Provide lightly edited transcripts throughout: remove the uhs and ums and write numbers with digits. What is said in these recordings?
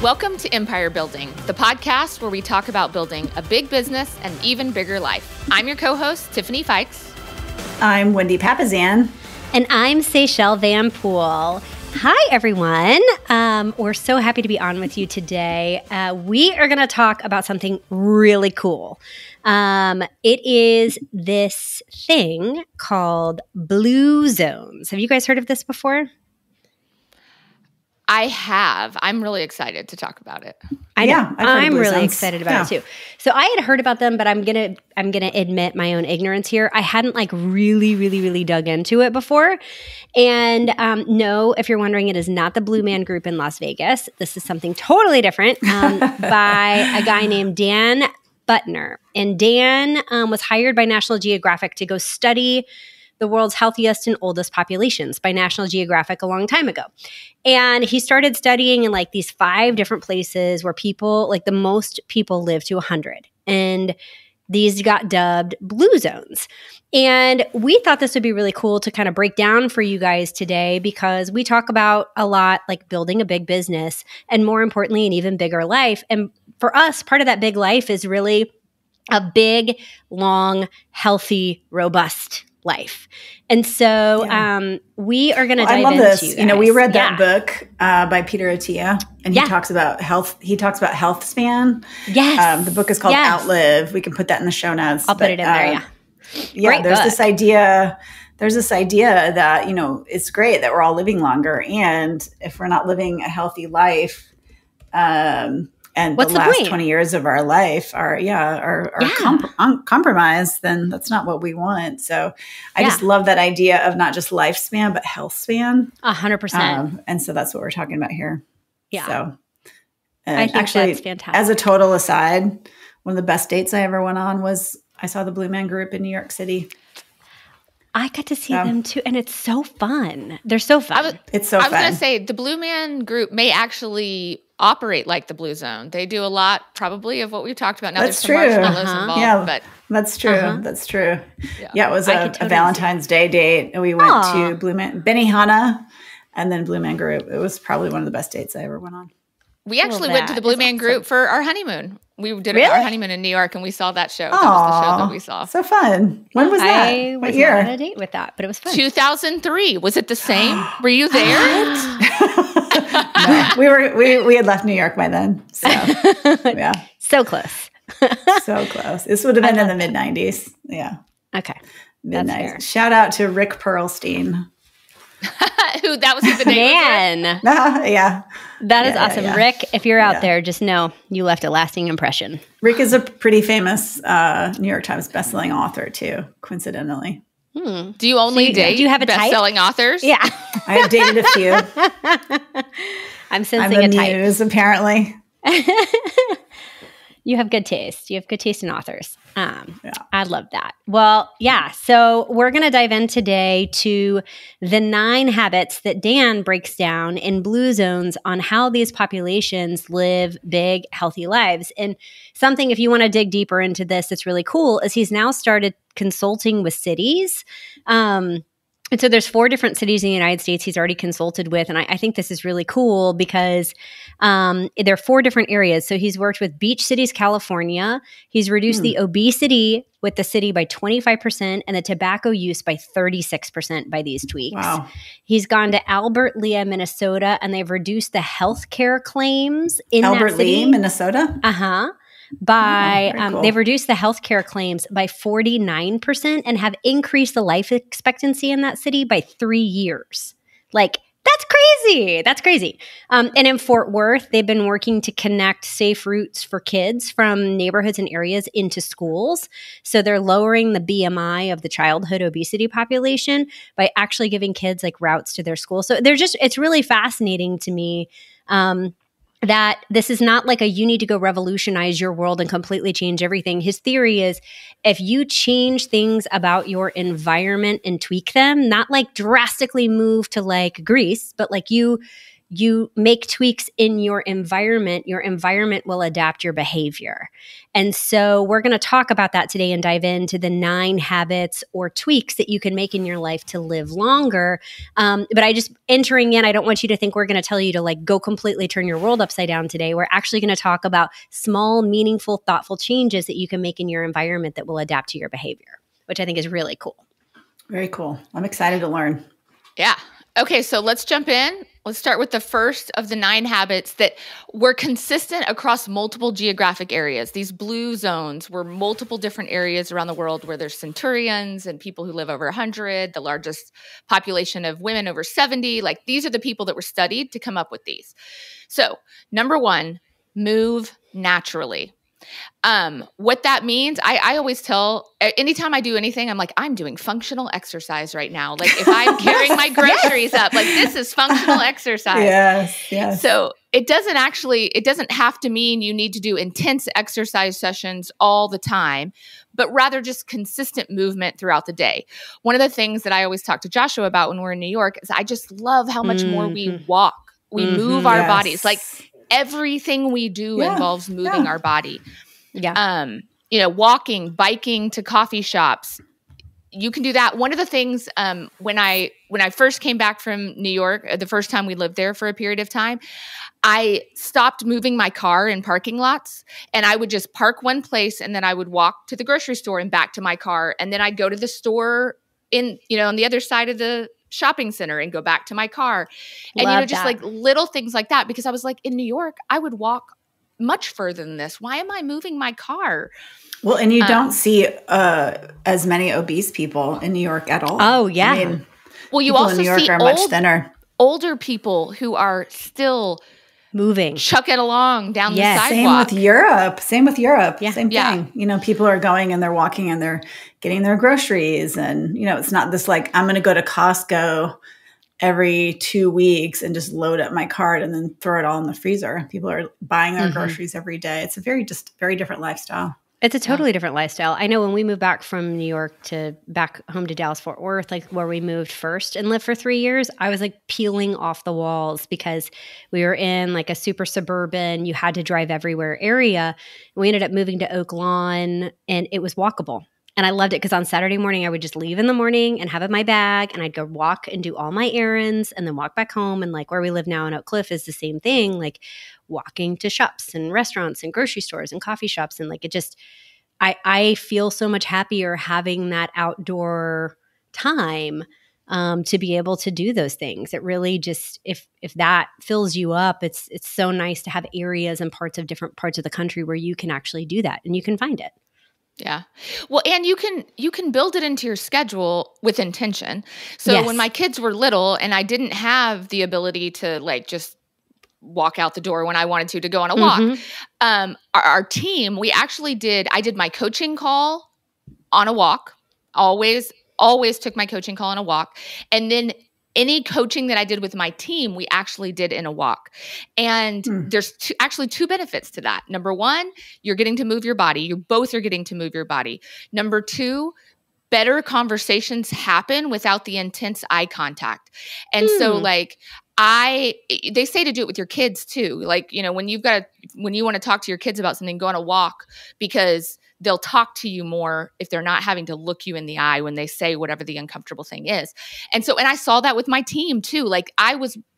Welcome to Empire Building, the podcast where we talk about building a big business and even bigger life. I'm your co-host, Tiffany Fikes. I'm Wendy Papazan. And I'm Seychelle Van Poel. Hi, everyone. We're so happy to be on with you today. We are going to talk about something really cool. It is this thing called blue zones. Have you guys heard of this before? I have. I'm really excited to talk about it. I'm really excited about it too. So I had heard about them, but I'm gonna admit my own ignorance here. I hadn't really dug into it before. And no, if you're wondering, it is not the Blue Man Group in Las Vegas. This is something totally different by a guy named Dan Buettner. And Dan was hired by National Geographic to go study the world's healthiest and oldest populations by National Geographic a long time ago. And he started studying in like these 5 different places where people, like the most people live to 100. And these got dubbed blue zones. And we thought this would be really cool to kind of break down for you guys today, because we talk about a lot like building a big business and, more importantly, an even bigger life. And for us, part of that big life is really a big, long, healthy, robust life. And so we are going to dive into this. You guys. You know, we read that book by Peter Attia, and he talks about health. He talks about health span. Yes. The book is called Outlive. We can put that in the show notes. I'll put it in there. Yeah. There's this idea. There's this idea that, you know, it's great that we're all living longer, and if we're not living a healthy life, and what's the last point? 20 years of our life are compromised, then that's not what we want. So I just love that idea of not just lifespan, but health span. 100%. And so that's what we're talking about here. Yeah. So I think actually, that's fantastic. As a total aside, one of the best dates I ever went on was I saw the Blue Man Group in New York City. I got to see them too, and it's so fun. They're so fun. It's so fun. I was going to say, the Blue Man Group may actually operate like the Blue Zone. They do a lot, probably, of what we've talked about. Now That's there's some true. marshmallows involved, but that's true. That's true. Yeah, it was a Valentine's Day date, and we went to Benihana and then Blue Man Group. It was probably one of the best dates I ever went on. We actually went to the Blue Man Group for our honeymoon. We did our honeymoon in New York, and we saw that show. That was the show that we saw. So fun. When was that? I was not on a date with that, but it was fun. 2003. Was it the same? Were you there? No, we had left New York by then. So yeah, so close. So close. This would have been in the mid 90s. Yeah. Okay. Mid-90s. Shout out to Rick Perlstein. Who that was who the name Man. Yeah. That is awesome. Yeah. Rick, if you're out there, just know you left a lasting impression. Rick is a pretty famous New York Times bestselling author too, coincidentally. Do you only date do you have a best-selling authors? Yeah. I have dated a few. I'm sensing a type. Muse, apparently. You have good taste. You have good taste in authors. I love that. Well, yeah. So we're going to dive in today to the 9 habits that Dan breaks down in blue zones on how these populations live big, healthy lives. And something, if you want to dig deeper into this, that's really cool is he's now started consulting with cities. And so there's 4 different cities in the United States he's already consulted with. And I think this is really cool because there are 4 different areas. So he's worked with Beach Cities, California. He's reduced the obesity with the city by 25% and the tobacco use by 36% by these tweaks. Wow. He's gone to Albert Lea, Minnesota, and they've reduced the healthcare claims in that city. Albert Lea, Minnesota? Uh-huh. Cool. They've reduced the healthcare claims by 49% and have increased the life expectancy in that city by 3 years. Like, that's crazy. That's crazy. And in Fort Worth, they've been working to connect safe routes for kids from neighborhoods and areas into schools. So they're lowering the BMI of the childhood obesity population by actually giving kids like routes to their school. So it's really fascinating to me that this is not like you need to go revolutionize your world and completely change everything. His theory is if you change things about your environment and tweak them, not like drastically move to like Greece, but like you you make tweaks in your environment will adapt your behavior. And so we're going to talk about that today and dive into the 9 habits or tweaks that you can make in your life to live longer. But I just entering in, I don't want you to think we're going to tell you to like go completely turn your world upside down today. We're actually going to talk about small, meaningful, thoughtful changes that you can make in your environment that will adapt to your behavior, which I think is really cool. Very cool. I'm excited to learn. Yeah. Okay, so let's jump in. Let's start with the first of the 9 habits that were consistent across multiple geographic areas. These blue zones were multiple different areas around the world where there's centurions and people who live over 100, the largest population of women over 70. Like these are the people that were studied to come up with these. So number 1, move naturally. What that means, I always tell, anytime I do anything, I'm like, I'm doing functional exercise right now. Like if I'm carrying my groceries up, like this is functional exercise. Yes. So it doesn't have to mean you need to do intense exercise sessions all the time, but rather just consistent movement throughout the day. One of the things that I always talk to Joshua about when we're in New York is I just love how much more we walk. We move our bodies. Like everything we do involves moving our body. Walking, biking to coffee shops. You can do that. One of the things when I first came back from New York, the first time we lived there for a period of time, I stopped moving my car in parking lots, and I would just park one place, and then I would walk to the grocery store and back to my car, and then I'd go to the store on the other side of the shopping center and go back to my car. And just like little things like that, because I was like, in New York, I would walk much further than this. Why am I moving my car? Well, and you don't see as many obese people in New York at all. Oh, yeah. I mean, well, you people also in New York see are much thinner. Older people who are still moving, chucking along down the sidewalk. Same with Europe. Yeah. Same thing. People are going and they're walking and they're getting their groceries. And, it's not this like, I'm going to go to Costco every 2 weeks and just load up my cart and then throw it all in the freezer. People are buying their groceries every day. It's a very different lifestyle. It's a totally different lifestyle. I know when we moved back from New York to back home to Dallas, Fort Worth, like where we moved first and lived for 3 years, I was like peeling off the walls because we were in like a super suburban, you had to drive everywhere area. We ended up moving to Oak Lawn and it was walkable. And I loved it because on Saturday morning, I would just leave in the morning and have it in my bag and I'd go walk and do all my errands and then walk back home. And like where we live now in Oak Cliff is the same thing, like walking to shops and restaurants and grocery stores and coffee shops. And like it just, I feel so much happier having that outdoor time to be able to do those things. It really just, if that fills you up, it's so nice to have areas and different parts of the country where you can actually do that and you can find it. Yeah. Well, and you can build it into your schedule with intention. So when my kids were little and I didn't have the ability to like just walk out the door when I wanted to go on a walk, our team, I did my coaching call on a walk, always took my coaching call on a walk. And then any coaching that I did with my team, we actually did in a walk. And there's two benefits to that. Number 1, you're getting to move your body. You both are getting to move your body. Number 2, better conversations happen without the intense eye contact. And so like they say to do it with your kids too. Like, when you want to talk to your kids about something, go on a walk because they'll talk to you more if they're not having to look you in the eye when they say whatever the uncomfortable thing is. And I saw that with my team too. Like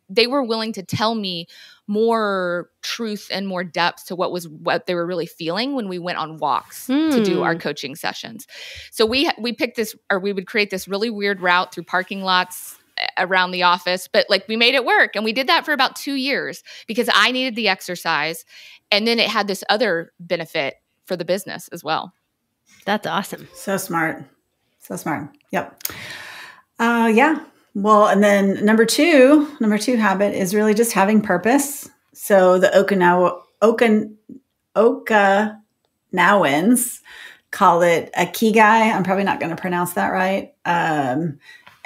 they were willing to tell me more truth and more depth to what they were really feeling when we went on walks to do our coaching sessions. So we picked this, or we would create this really weird route through parking lots around the office, but like we made it work. And we did that for about 2 years because I needed the exercise. And then it had this other benefit for the business as well. That's awesome. So smart. Yep. Yeah. Well, and then number two habit is really just having purpose. So the Okinawans call it Ikigai. I'm probably not going to pronounce that right.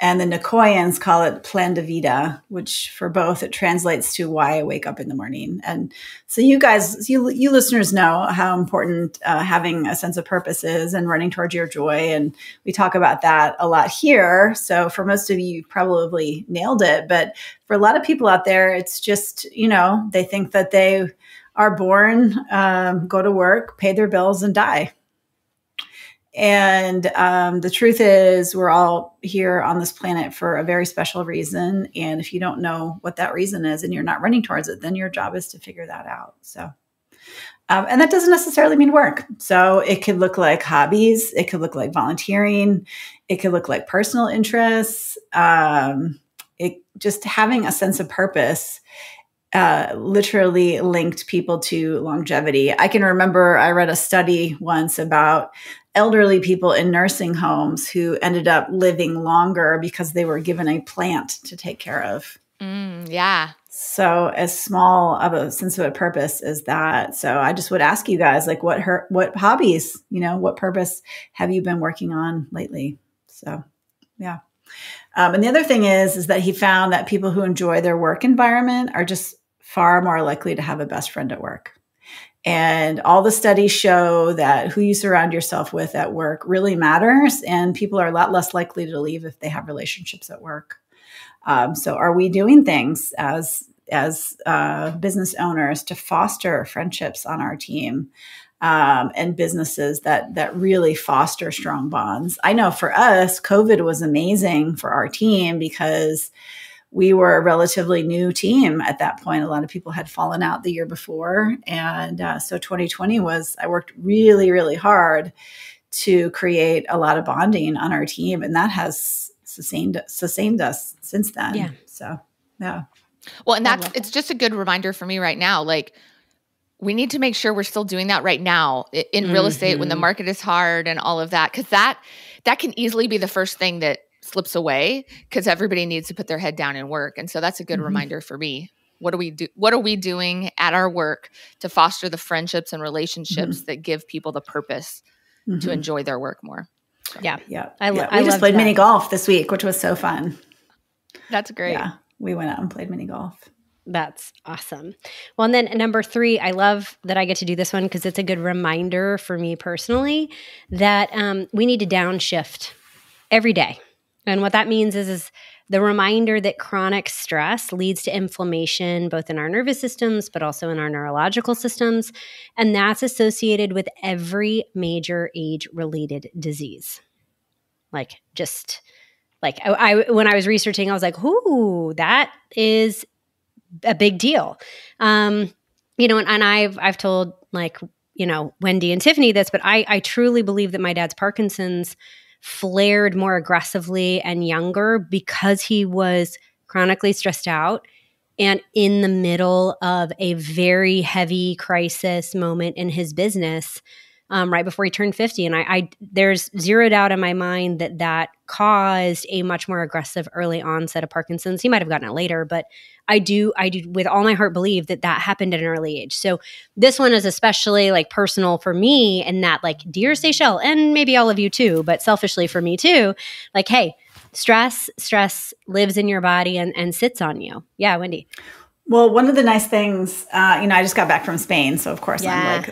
And the Nicoyans call it plan de vida, which for both, it translates to why I wake up in the morning. And so you guys, you listeners know how important having a sense of purpose is and running towards your joy. And we talk about that a lot here. So for most of you, you probably nailed it. But for a lot of people out there, it's just, they think that they are born, go to work, pay their bills, and die. And the truth is, we're all here on this planet for a very special reason. And if you don't know what that reason is and you're not running towards it, then your job is to figure that out. So, and that doesn't necessarily mean work. So it could look like hobbies. It could look like volunteering. It could look like personal interests. It just having a sense of purpose literally linked people to longevity. I can remember I read a study once about elderly people in nursing homes who ended up living longer because they were given a plant to take care of. Yeah. So as small of a sense of a purpose as that. So I just would ask you guys, like, what hobbies, what purpose have you been working on lately? So, yeah. And the other thing is that he found that people who enjoy their work environment are just far more likely to have a best friend at work. And all the studies show that who you surround yourself with at work really matters. And people are a lot less likely to leave if they have relationships at work. So are we doing things as business owners to foster friendships on our team and businesses that really foster strong bonds? I know for us, COVID was amazing for our team because we were a relatively new team at that point. A lot of people had fallen out the year before. And so 2020 I worked really, really hard to create a lot of bonding on our team. And that has sustained us since then. Yeah. So, yeah. Well, and it's just a good reminder for me right now. Like, we need to make sure we're still doing that right now in real estate when the market is hard and all of that. Because that can easily be the first thing that slips away because everybody needs to put their head down and work. And so that's a good reminder for me. What are we doing at our work to foster the friendships and relationships that give people the purpose to enjoy their work more? So. Yeah. We just played mini golf this week, which was so fun. That's great. Yeah. We went out and played mini golf. That's awesome. Well, and then number 3, I love that I get to do this one because it's a good reminder for me personally that we need to downshift every day. And what that means is the reminder that chronic stress leads to inflammation, both in our nervous systems, but also in our neurological systems. And that's associated with every major age-related disease. Like, I when I was researching, I was like, ooh, that is a big deal. And I've told Wendy and Tiffany this, but I truly believe that my dad's Parkinson's flared more aggressively and younger because he was chronically stressed out and in the middle of a very heavy crisis moment in his business right before he turned 50. And I there's zero doubt in my mind that caused a much more aggressive early onset of Parkinson's. He might have gotten it later, but I do with all my heart believe that happened at an early age. So this one is especially personal for me, and that dear Seychelle, and maybe all of you too, but selfishly for me too, hey, stress lives in your body and sits on you. Yeah, Wendy. Well, one of the nice things, I just got back from Spain. So of course I'm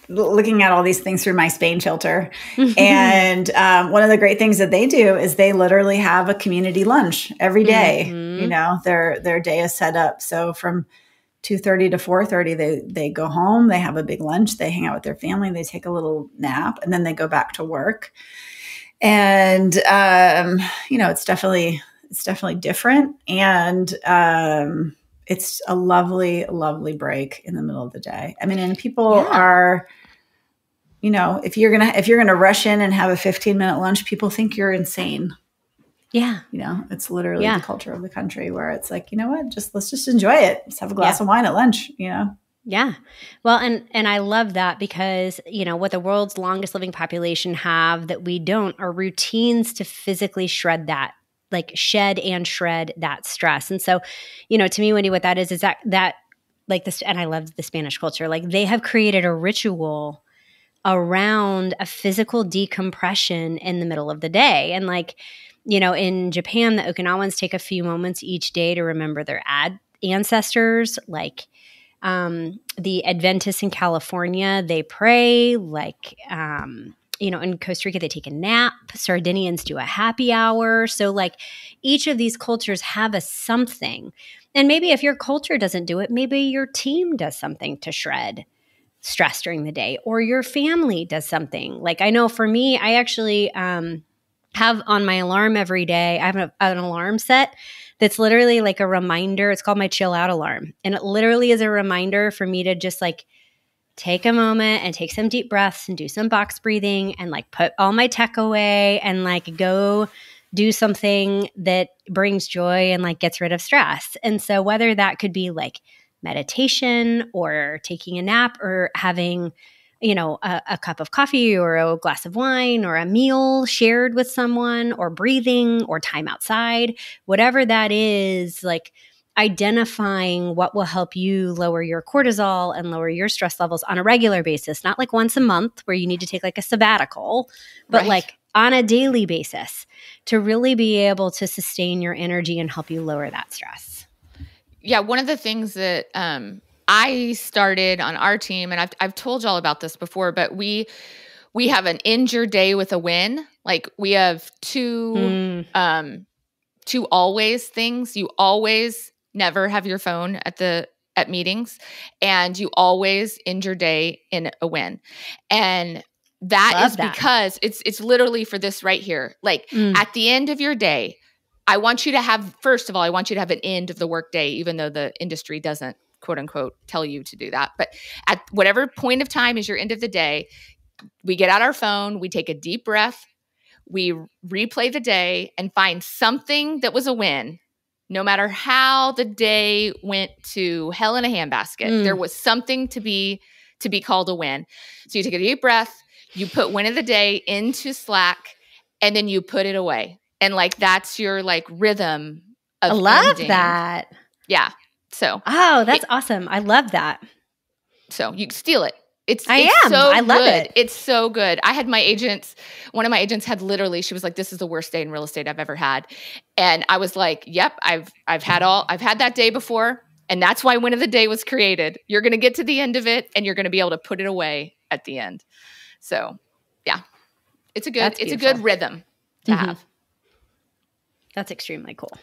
looking at all these things through my Spain filter. And one of the great things that they do is they literally have a community lunch every day. Their day is set up. So from 2:30 to 4:30, they go home, they have a big lunch, they hang out with their family, they take a little nap, and then they go back to work. And, it's definitely different. And, it's a lovely, lovely break in the middle of the day. I mean, and people are, if you're gonna rush in and have a 15-minute lunch, people think you're insane. Yeah. It's literally the culture of the country where it's let's just enjoy it. Just have a glass of wine at lunch, Yeah. Well, and I love that because, what the world's longest living population have that we don't are routines to physically shred that. Shed and shred that stress. And so, to me, Wendy, what that is that this, and I love the Spanish culture. They have created a ritual around a physical decompression in the middle of the day. And like, in Japan, the Okinawans take a few moments each day to remember their ancestors. Like the Adventists in California, they pray. Like, in Costa Rica, they take a nap. Sardinians do a happy hour. So like each of these cultures have a something. And maybe if your culture doesn't do it, maybe your team does something to shred stress during the day, or your family does something. Like I know for me, I actually have on my alarm every day, I have an alarm set that's literally like a reminder. It's called my chill out alarm. And it literally is a reminder for me to just like take a moment and take some deep breaths and do some box breathing and like put all my tech away and like go do something that brings joy and like gets rid of stress. And so whether that could be like meditation or taking a nap or having, a cup of coffee or a glass of wine or a meal shared with someone or breathing or time outside, whatever that is, like identifying what will help you lower your cortisol and lower your stress levels on a regular basis, not like once a month where you need to take like a sabbatical, but like on a daily basis to really be able to sustain your energy and help you lower that stress. Yeah, one of the things that I started on our team, and I've told y'all about this before, but we have an end your day with a win. Like we have two always things. You always never have your phone at meetings, and you always end your day in a win. And that is because it's literally for this right here. Like at the end of your day, first of all, I want you to have an end of the workday, even though the industry doesn't, quote unquote, tell you to do that. But at whatever point of time is your end of the day, we get out our phone, we take a deep breath, we replay the day and find something that was a win. No matter how the day went to hell in a handbasket, there was something to be called a win. So you take a deep breath, you put win of the day into Slack, and then you put it away. And like that's your like rhythm of I love ending. that. Yeah. So that's awesome. I love that. So you steal it. I love it. It's so good. I had one of my agents had literally, she was like, this is the worst day in real estate I've ever had. And I was like, yep, I've had that day before. And that's why win of the day was created. You're going to get to the end of it and you're going to be able to put it away at the end. So yeah, it's a good rhythm to have. That's extremely cool.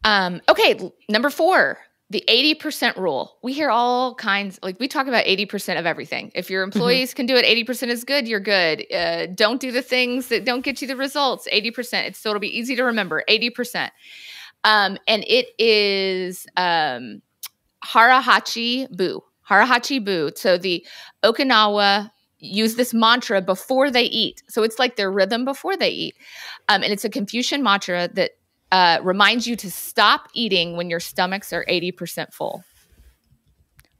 Okay. Number 4, the 80% rule. We hear all kinds, like we talk about 80% of everything. If your employees can do it, 80% is good, you're good. Don't do the things that don't get you the results, 80%. So it'll be easy to remember, 80%. And it is Harahachi Bu. Harahachi Bu. So the Okinawa use this mantra before they eat. So it's like their rhythm before they eat. And it's a Confucian mantra that reminds you to stop eating when your stomachs are 80% full,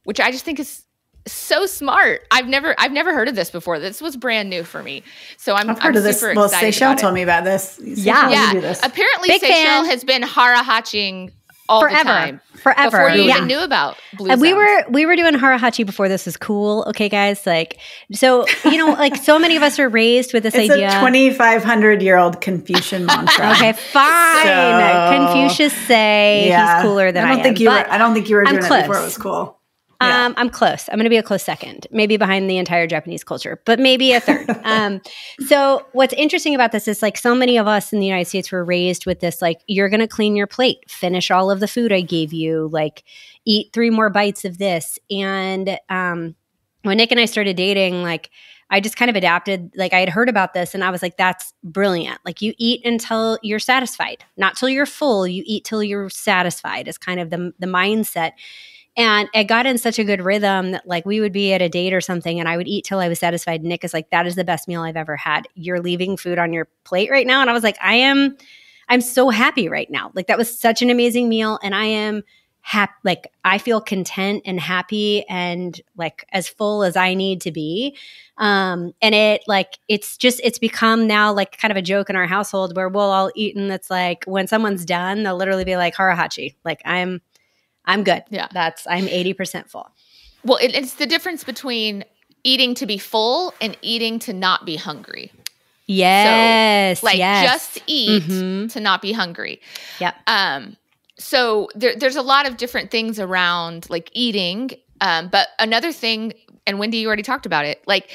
which I just think is so smart. I've never heard of this before. This was brand new for me. So I've heard of this. Well, Seychelles told me about this. Yeah. Apparently Seychelles has been harahachiing all the time. Forever. Before you even knew about blue zones. We were doing harahachi before this was cool. Okay, guys. Like, so, like so many of us are raised with this idea. It's a 2,500-year-old Confucian mantra. Okay, fine. So, Confucius say he's cooler than I am. I don't think you were doing it before it was cool. Yeah. I'm close. I'm going to be a close second, maybe behind the entire Japanese culture, but maybe a third. So what's interesting about this is like so many of us in the United States were raised with this, like, you're going to clean your plate, finish all of the food I gave you, like eat 3 more bites of this. And when Nick and I started dating, like I just kind of adapted, like I had heard about this and I was like, that's brilliant. Like you eat until you're satisfied, not till you're full. You eat till you're satisfied is kind of the mindset. And it got in such a good rhythm that like we would be at a date or something and I would eat till I was satisfied. Nick is like, that is the best meal I've ever had. You're leaving food on your plate right now. And I was like, I'm so happy right now. Like that was such an amazing meal. And I am happy. Like I feel content and happy and like as full as I need to be. And it like, it's become now like kind of a joke in our household where we'll all eat and it's like when someone's done, they'll literally be like harahachi. Like I'm good. Yeah. I'm 80% full. Well, it's the difference between eating to be full and eating to not be hungry. Yes. So, just eat to not be hungry. Yep. So there's a lot of different things around like eating. But another thing, and Wendy, you already talked about it, like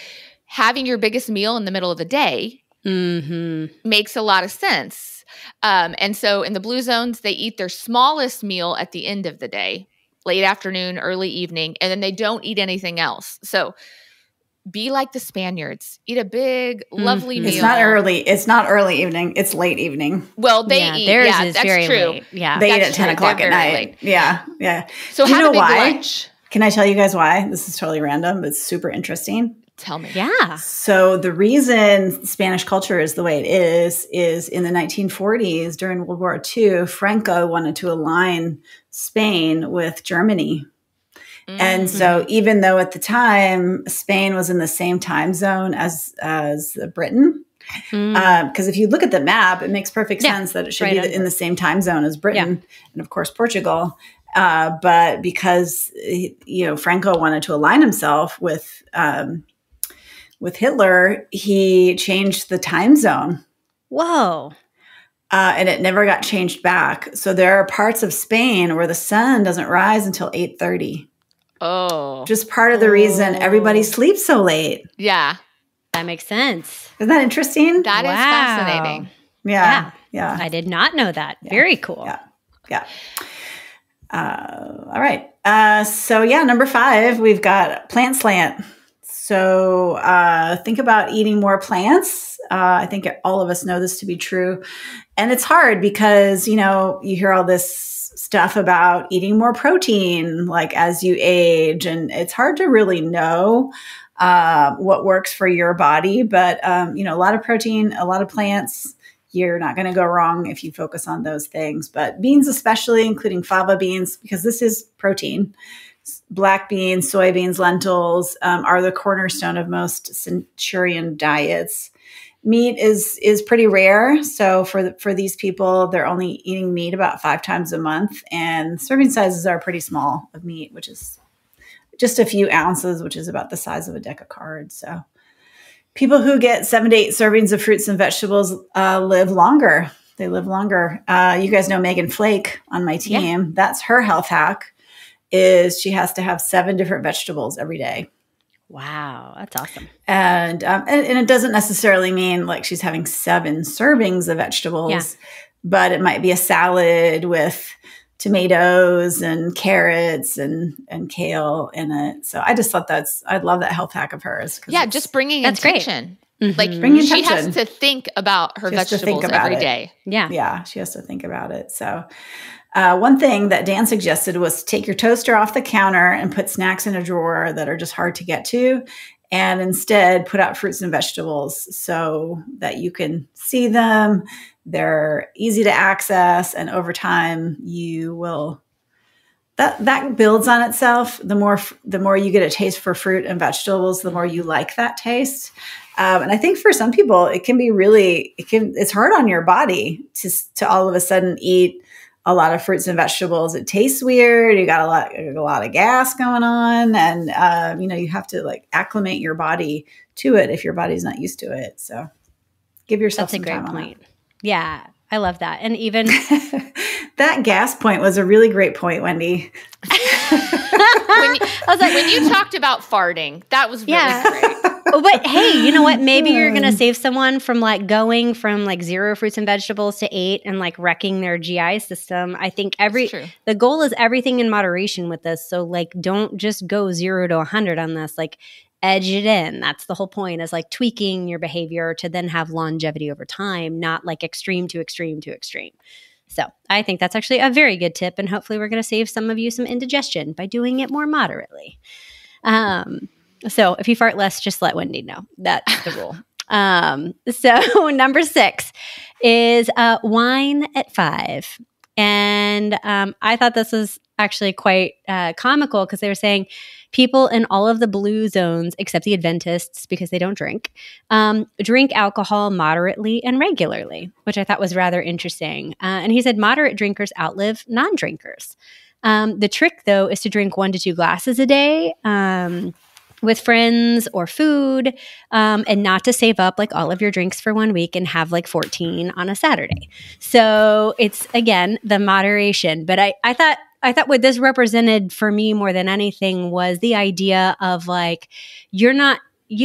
having your biggest meal in the middle of the day makes a lot of sense. And so in the blue zones, they eat their smallest meal at the end of the day, late afternoon, early evening, and then they don't eat anything else. So be like the Spaniards. Eat a big, lovely meal. It's not early evening. It's late evening. Well, they eat. Theirs yeah, is that's very true. late. Yeah, they eat at 10 o'clock at night. Late. Yeah. So have a big why? lunch. Can I tell you guys why? This is totally random, but it's super interesting. Tell me. Yeah. So the reason Spanish culture is the way it is in the 1940s during World War II, Franco wanted to align Spain with Germany. And so even though at the time Spain was in the same time zone as Britain, because if you look at the map, it makes perfect sense that it should be in the same time zone as Britain and of course Portugal. But because Franco wanted to align himself with Hitler, he changed the time zone. Whoa. And it never got changed back. So there are parts of Spain where the sun doesn't rise until 8:30. Oh. Just part of the reason everybody sleeps so late. Yeah. That makes sense. Isn't that interesting? That is fascinating. Yeah. I did not know that. Yeah. Very cool. Yeah. All right. So number 5, we've got plant slant. So think about eating more plants. I think all of us know this to be true. And it's hard because, you hear all this stuff about eating more protein, like as you age, and it's hard to really know what works for your body. But, a lot of protein, a lot of plants, you're not going to go wrong if you focus on those things. But beans especially, including fava beans, because this is protein. Black beans, soybeans, lentils are the cornerstone of most centurion diets. Meat is pretty rare. So for these people, they're only eating meat about 5 times a month. And serving sizes are pretty small of meat, which is just a few ounces, which is about the size of a deck of cards. So people who get 7 to 8 servings of fruits and vegetables live longer. They live longer. You guys know Megan Flake on my team. Yeah. That's her health hack, is she has to have 7 different vegetables every day. Wow, that's awesome. And it doesn't necessarily mean like she's having 7 servings of vegetables, but it might be a salad with tomatoes and carrots and kale in it. So I just thought I love that health hack of hers. Yeah, just bringing intention. Mm-hmm. Like she has to think about her vegetables every day. Yeah, she has to think about it. So one thing that Dan suggested was take your toaster off the counter and put snacks in a drawer that are just hard to get to, and instead put out fruits and vegetables so that you can see them. They're easy to access, and over time you will that builds on itself. The more you get a taste for fruit and vegetables, the more you like that taste. And I think for some people it can be it's hard on your body to all of a sudden eat a lot of fruits and vegetables. It tastes weird. You got a lot of gas going on, and you have to like acclimate your body to it if your body's not used to it. So give yourself some time on that. That's a great point. Yeah, I love that. And even that gas point was a really great point, Wendy. When you talked about farting, that was really great. But hey, you know what? Maybe you're going to save someone from like going from like 0 fruits and vegetables to 8 and like wrecking their GI system. I think the goal is everything in moderation with this. So like, don't just go 0 to 100 on this. Like, edge it in. That's the whole point, is like tweaking your behavior to then have longevity over time, not like extreme to extreme to extreme. So I think that's actually a very good tip. And hopefully we're going to save some of you some indigestion by doing it more moderately. So if you fart less, just let Wendy know. That's the rule. So number 6 is wine at 5. And I thought this was actually quite comical, because they were saying people in all of the blue zones, except the Adventists, because they don't drink alcohol moderately and regularly, which I thought was rather interesting. And he said moderate drinkers outlive non-drinkers. The trick, though, is to drink 1 to 2 glasses a day. with friends or food, and not to save up like all of your drinks for 1 week and have like 14 on a Saturday. So it's, again, the moderation. But I thought what this represented for me more than anything was the idea of like, you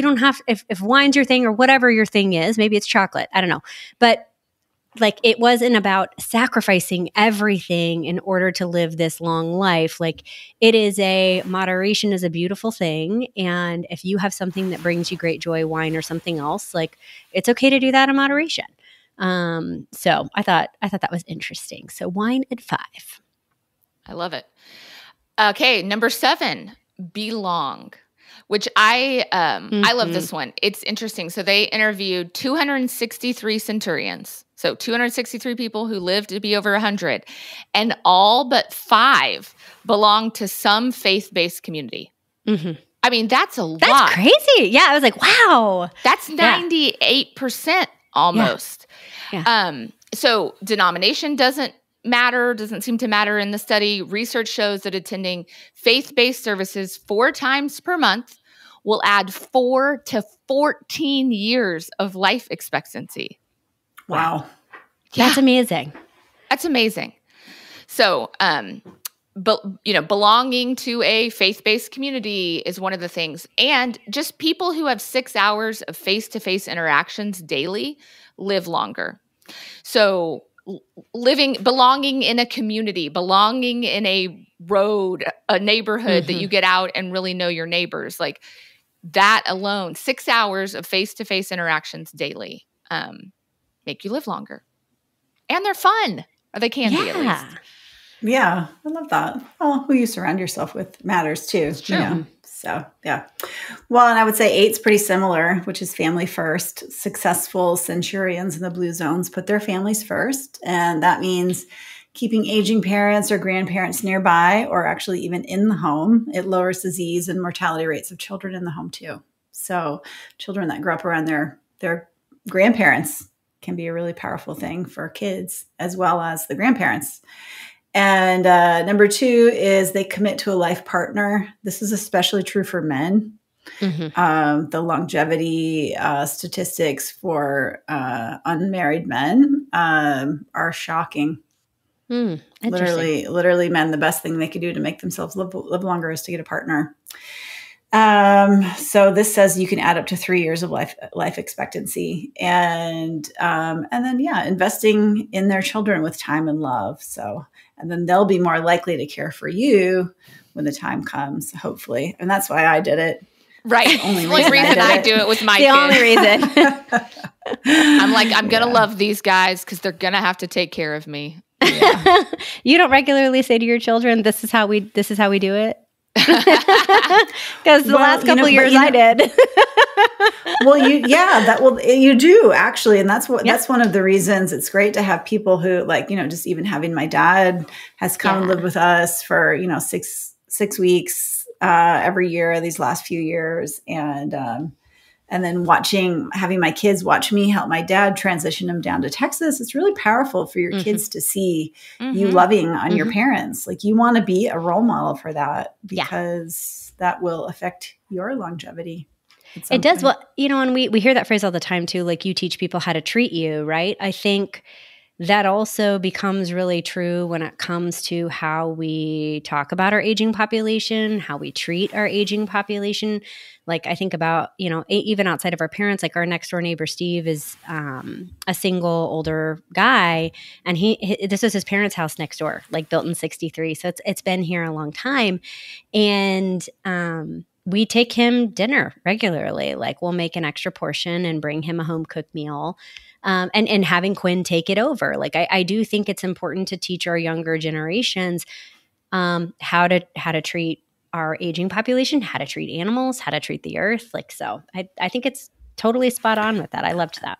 don't have, if wine's your thing or whatever your thing is, maybe it's chocolate, I don't know. But like, it wasn't about sacrificing everything in order to live this long life. Like, moderation is a beautiful thing. And if you have something that brings you great joy, wine or something else, like, it's okay to do that in moderation. So I thought that was interesting. So wine at 5. I love it. Okay. Number 7, belong. Which I love this one. It's interesting. So they interviewed 263 centurions. So 263 people who lived to be over 100. And all but 5 belong to some faith-based community. Mm-hmm. I mean, that's a lot. That's crazy. Yeah, I was like, wow. That's 98% almost. Yeah. So denomination doesn't seem to matter in the study. Research shows that attending faith-based services 4 times per month will add 4 to 14 years of life expectancy. Wow. Yeah. That's amazing. That's amazing. So, belonging to a faith-based community is one of the things. And just people who have 6 hours of face-to-face interactions daily live longer. So belonging in a community, belonging in a road, a neighborhood that you get out and really know your neighbors, like that alone, 6 hours of face-to-face interactions daily make you live longer. And they're fun, or they can be at least. Yeah, I love that. Well, who you surround yourself with matters too. It's true. You know? So, yeah. Well, and I would say 8's pretty similar, which is family first. Successful centurions in the blue zones put their families first. And that means keeping aging parents or grandparents nearby, or actually even in the home. It lowers disease and mortality rates of children in the home too. So children that grew up around their grandparents can be a really powerful thing for kids as well as the grandparents. And number 2 is they commit to a life partner. This is especially true for men. Mm-hmm. The longevity statistics for unmarried men are shocking. Literally, men, the best thing they could do to make themselves live longer is to get a partner. So this says you can add up to 3 years of life expectancy, and then investing in their children with time and love. So, and then they'll be more likely to care for you when the time comes, hopefully. And that's why I did it. Right. The only reason I do it with my kids. The only reason. I'm like, I'm going to love these guys because they're going to have to take care of me. Yeah. You don't regularly say to your children, this is how we do it? Because the last couple of years I did. You do actually. And that's one of the reasons it's great to have people who just even having my dad has come and lived with us for, 6 weeks every year, these last few years. And then having my kids watch me help my dad transition him down to Texas. It's really powerful for your kids to see you loving on your parents. Like, you want to be a role model for that because that will affect your longevity. It does. Well, and we hear that phrase all the time too, like, you teach people how to treat you, right? I think that also becomes really true when it comes to how we talk about our aging population, how we treat our aging population. Like, I think about, even outside of our parents, like our next door neighbor, Steve, is a single older guy. And this was his parents' house next door, like built in 1963. So it's been here a long time. And we take him dinner regularly. Like, we'll make an extra portion and bring him a home cooked meal. And having Quinn take it over. Like, I do think it's important to teach our younger generations how to treat our aging population, how to treat animals, how to treat the earth. Like, so I think it's totally spot on with that. I loved that.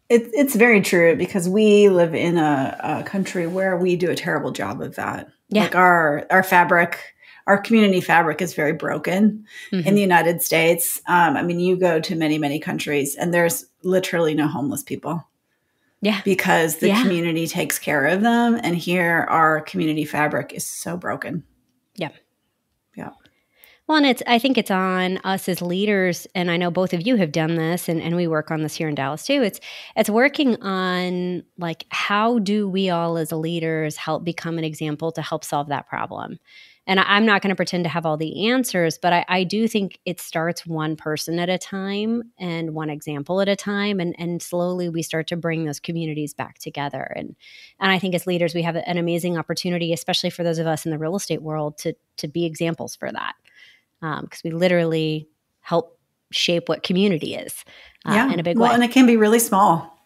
It's very true because we live in a country where we do a terrible job of that. Yeah. Like, our fabric, our community fabric is very broken in the United States. You go to many, many countries and there's literally no homeless people. Yeah. Because the community takes care of them. And here our community fabric is so broken. Yeah. Yeah. Well, and I think it's on us as leaders, and I know both of you have done this, and we work on this here in Dallas too. It's working on like, how do we all as leaders help become an example to help solve that problem? And I'm not going to pretend to have all the answers, but I do think it starts one person at a time and one example at a time. And slowly we start to bring those communities back together. And I think as leaders, we have an amazing opportunity, especially for those of us in the real estate world, to be examples for that. Because we literally help shape what community is in a big way. Well, and it can be really small.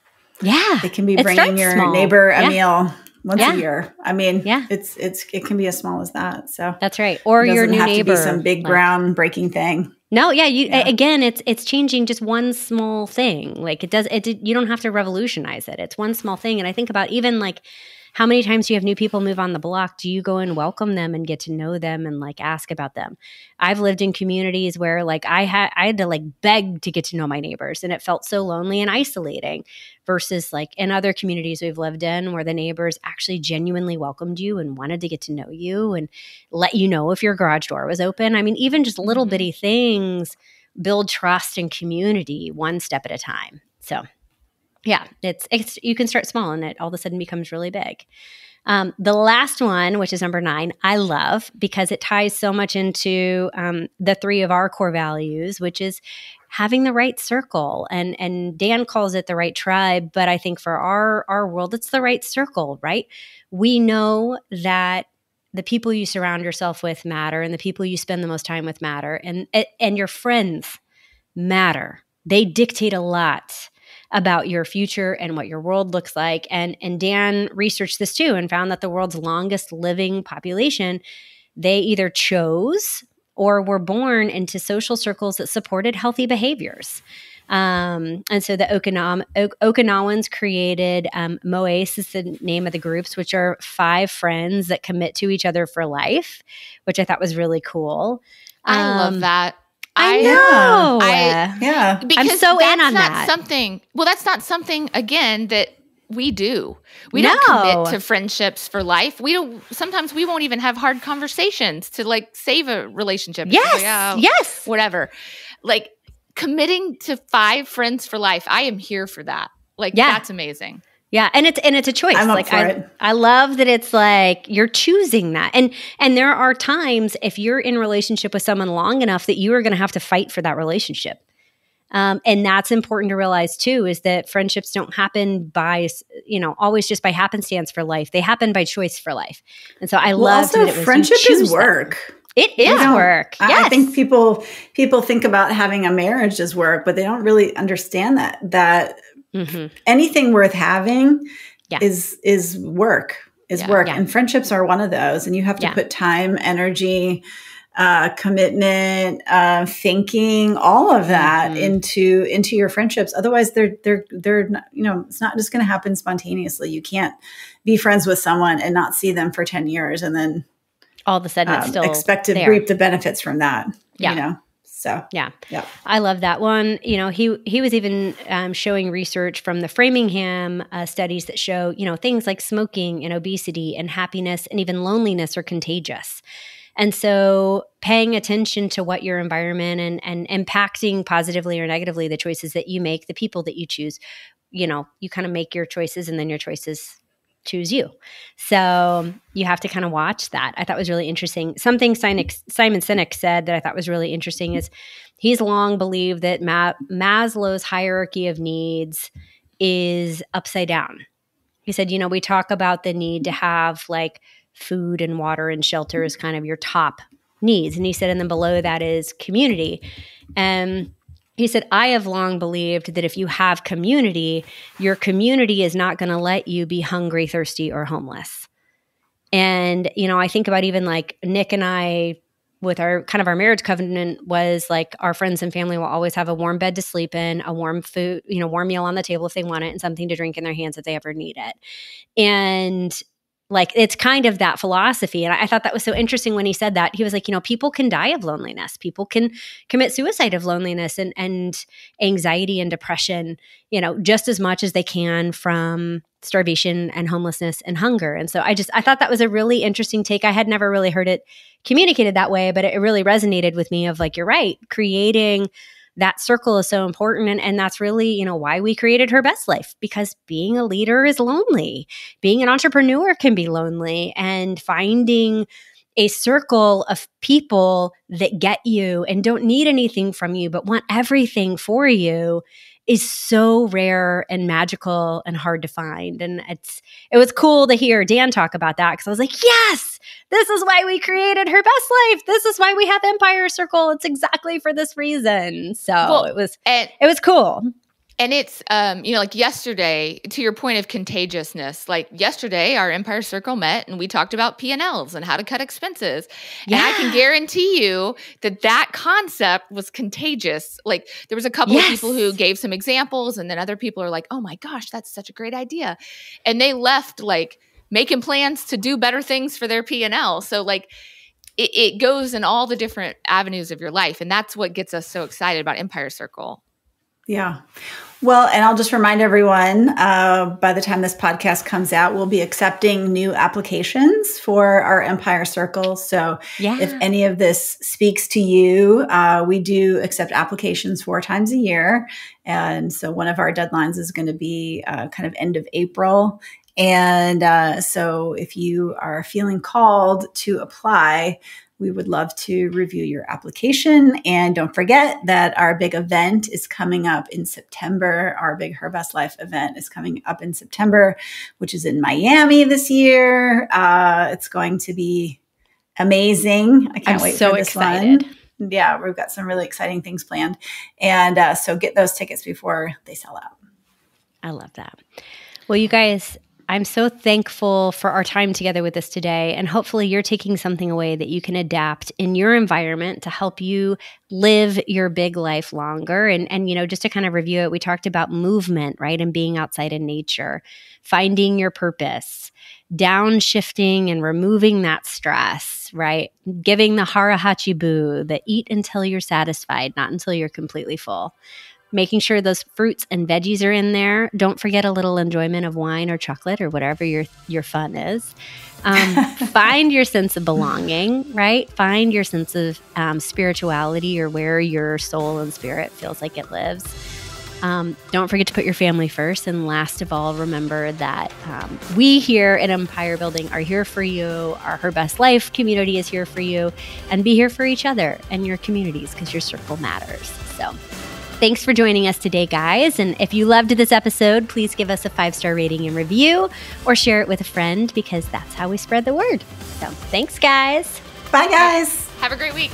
Yeah. It can be bringing your neighbor a meal once a year. I mean, it can be as small as that. So that's right. Or your new neighbor. It doesn't have to be some big groundbreaking thing. No, again, it's changing just one small thing. Like you don't have to revolutionize it. It's one small thing. And I think about even like, how many times do you have new people move on the block? Do you go and welcome them and get to know them and like ask about them? I've lived in communities where like I had to like beg to get to know my neighbors, and it felt so lonely and isolating, versus like in other communities we've lived in where the neighbors actually genuinely welcomed you and wanted to get to know you and let you know if your garage door was open. I mean, even just little bitty things build trust and community one step at a time. So yeah, it's you can start small and it all of a sudden becomes really big. The last one, which is number 9, I love because it ties so much into the 3 of our core values, which is having the right circle. And Dan calls it the right tribe, but I think for our world, it's the right circle, right? We know that the people you surround yourself with matter, and the people you spend the most time with matter, and your friends matter. They dictate a lot about your future and what your world looks like. And Dan researched this too and found that the world's longest living population, they either chose or were born into social circles that supported healthy behaviors. And so the Okinawans created MOAs is the name of the groups, which are 5 friends that commit to each other for life, which I thought was really cool. I love that. I know. Because I'm so in on that. That's not something, again, that we do. We don't commit to friendships for life. Sometimes we won't even have hard conversations to like save a relationship. Yes. Whatever. Like committing to 5 friends for life. I am here for that. Like that's amazing. Yeah, and it's a choice. I'm up for it. I love that it's like you're choosing that. And there are times if you're in a relationship with someone long enough that you are going to have to fight for that relationship. And that's important to realize too, is that friendships don't happen by, always just by happenstance for life. They happen by choice for life. And so I love also, that it was friendship is work. It is work. Yes. I think people think about having a marriage as work, but they don't really understand that anything worth having is work. And friendships are one of those. And you have to put time, energy, commitment, thinking, all of that into your friendships. Otherwise, they're not, it's not just going to happen spontaneously. You can't be friends with someone and not see them for 10 years and then all of a sudden it's still expect to reap the benefits from that. So yeah, I love that one. He was even showing research from the Framingham studies that show, things like smoking and obesity and happiness and even loneliness are contagious. And so paying attention to what your environment and impacting positively or negatively the choices that you make, the people that you choose, you kind of make your choices and then your choices choose you. So you have to kind of watch that. I thought was really interesting. Something Simon Sinek said that I thought was really interesting is he's long believed that Maslow's hierarchy of needs is upside down. He said, we talk about the need to have like food and water and shelter is kind of your top needs. And he said, and then below that is community. And he said, I have long believed that if you have community, your community is not going to let you be hungry, thirsty, or homeless. And, I think about even like Nick and I with our kind of our marriage covenant was like our friends and family will always have a warm bed to sleep in, a warm food, warm meal on the table if they want it, and something to drink in their hands if they ever need it. And Like, it's kind of that philosophy. And I thought that was so interesting when he said that. He was like, people can die of loneliness. People can commit suicide of loneliness and anxiety and depression, just as much as they can from starvation and homelessness and hunger. And so I thought that was a really interesting take. I had never really heard it communicated that way, but it really resonated with me of like, you're right, creating that circle is so important. And that's really, why we created Her Best Life, because being a leader is lonely. Being an entrepreneur can be lonely, and finding a circle of people that get you and don't need anything from you, but want everything for you is so rare and magical and hard to find. And it was cool to hear Dan talk about that, because I was like, yes, this is why we created Her Best Life. This is why we have Empire Circle. It's exactly for this reason. So it was cool. And it's, like yesterday, to your point of contagiousness, like yesterday, our Empire Circle met and we talked about P&Ls and how to cut expenses. Yeah. And I can guarantee you that concept was contagious. Like, there was a couple of people who gave some examples, and then other people are like, oh my gosh, that's such a great idea. And they left like making plans to do better things for their P&L. So like, it goes in all the different avenues of your life. And that's what gets us so excited about Empire Circle. Yeah. Well, and I'll just remind everyone, by the time this podcast comes out, we'll be accepting new applications for our Empire Circle. So if any of this speaks to you, we do accept applications 4 times a year. And so one of our deadlines is going to be kind of end of April. And so if you are feeling called to apply, we would love to review your application. And don't forget that our big event is coming up in September. Our big Her Best Life event is coming up in September, which is in Miami this year. It's going to be amazing. I can't wait for this one. Yeah, we've got some really exciting things planned. And so get those tickets before they sell out. I love that. Well, you guys, I'm so thankful for our time together with this today, and hopefully you're taking something away that you can adapt in your environment to help you live your big life longer. And just to kind of review it, we talked about movement, right? And being outside in nature, finding your purpose, downshifting and removing that stress, right? Giving the hara hachibu, the eat until you're satisfied, not until you're completely full. Making sure those fruits and veggies are in there. Don't forget a little enjoyment of wine or chocolate or whatever your fun is. Find your sense of belonging, right? Find your sense of spirituality, or where your soul and spirit feels like it lives. Don't forget to put your family first. And last of all, remember that we here at Empire Building are here for you. Our Her Best Life community is here for you. And be here for each other and your communities, because your circle matters. So thanks for joining us today, guys. And if you loved this episode, please give us a 5-star rating and review, or share it with a friend, because that's how we spread the word. So thanks, guys. Bye, guys. Have a great week.